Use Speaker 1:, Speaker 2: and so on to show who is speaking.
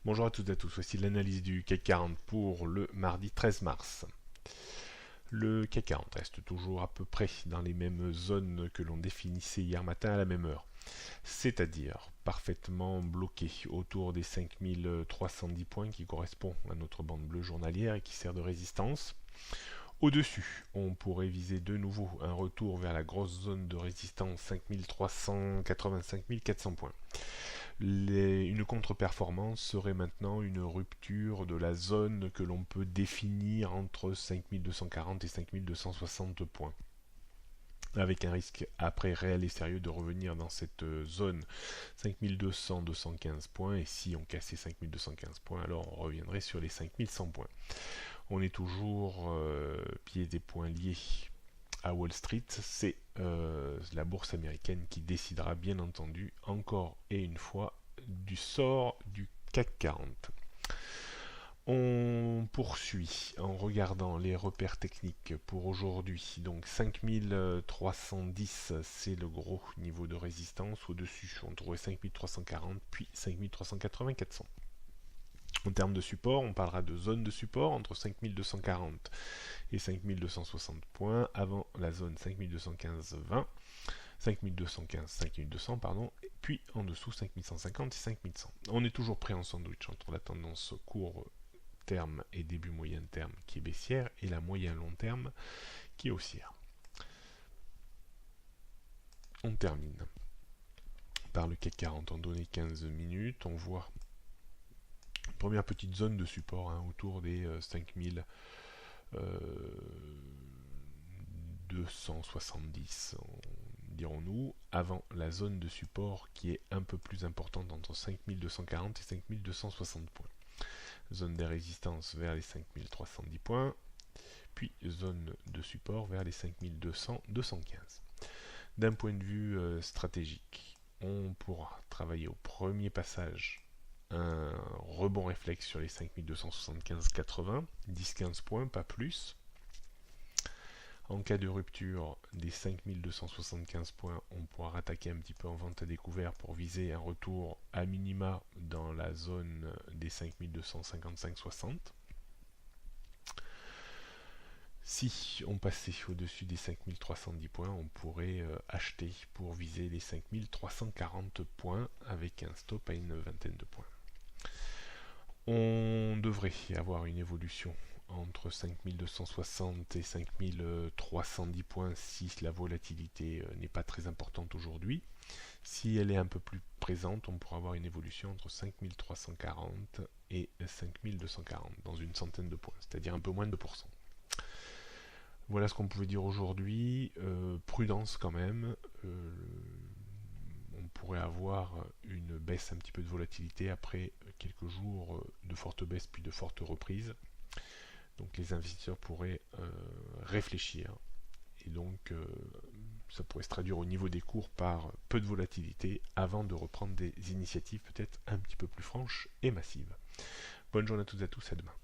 Speaker 1: Bonjour à toutes et à tous, voici l'analyse du CAC 40 pour le mardi 13 mars. Le CAC 40 reste toujours à peu près dans les mêmes zones que l'on définissait hier matin à la même heure, c'est-à-dire parfaitement bloqué autour des 5310 points qui correspond à notre bande bleue journalière et qui sert de résistance. Au-dessus, on pourrait viser de nouveau un retour vers la grosse zone de résistance 5385-400 points. Une contre-performance serait maintenant une rupture de la zone que l'on peut définir entre 5240 et 5260 points, avec un risque après réel et sérieux de revenir dans cette zone 5200-215 points, et si on cassait 5215 points, alors on reviendrait sur les 5100 points. On est toujours pieds et poings liés à Wall Street, c'est la bourse américaine qui décidera bien entendu encore et une fois du sort du CAC 40. On poursuit en regardant les repères techniques pour aujourd'hui. Donc 5310, c'est le gros niveau de résistance. Au-dessus, on trouvait 5340, puis 5380-400. En termes de support, on parlera de zone de support entre 5240 et 5260 points avant la zone 5215-20, 5215-5200 pardon, et puis en dessous 5150 et 5100. On est toujours pris en sandwich entre la tendance court terme et début moyen terme qui est baissière et la moyen long terme qui est haussière. On termine par le CAC 40 en données 15 minutes. On voit première petite zone de support autour des 5270, dirons-nous, avant la zone de support qui est un peu plus importante entre 5240 et 5260 points. Zone de résistance vers les 5310 points, puis zone de support vers les 5200-215. D'un point de vue stratégique, on pourra travailler au premier passage un rebond réflexe sur les 5275-80, 10-15 points, pas plus. En cas de rupture des 5275 points, on pourra rattaquer un petit peu en vente à découvert pour viser un retour à minima dans la zone des 5255-60. Si on passait au-dessus des 5310 points, on pourrait acheter pour viser les 5340 points avec un stop à une vingtaine de points. On devrait avoir une évolution entre 5260 et 5310 points si la volatilité n'est pas très importante aujourd'hui. Si elle est un peu plus présente, on pourra avoir une évolution entre 5340 et 5240 dans une centaine de points, c'est-à-dire un peu moins de 2%. Voilà ce qu'on pouvait dire aujourd'hui. Prudence quand même. On pourrait avoir une baisse un petit peu de volatilité après quelques jours de fortes baisses puis de fortes reprises. Donc les investisseurs pourraient réfléchir. Et donc ça pourrait se traduire au niveau des cours par peu de volatilité avant de reprendre des initiatives peut-être un petit peu plus franches et massives. Bonne journée à toutes et à tous, à demain.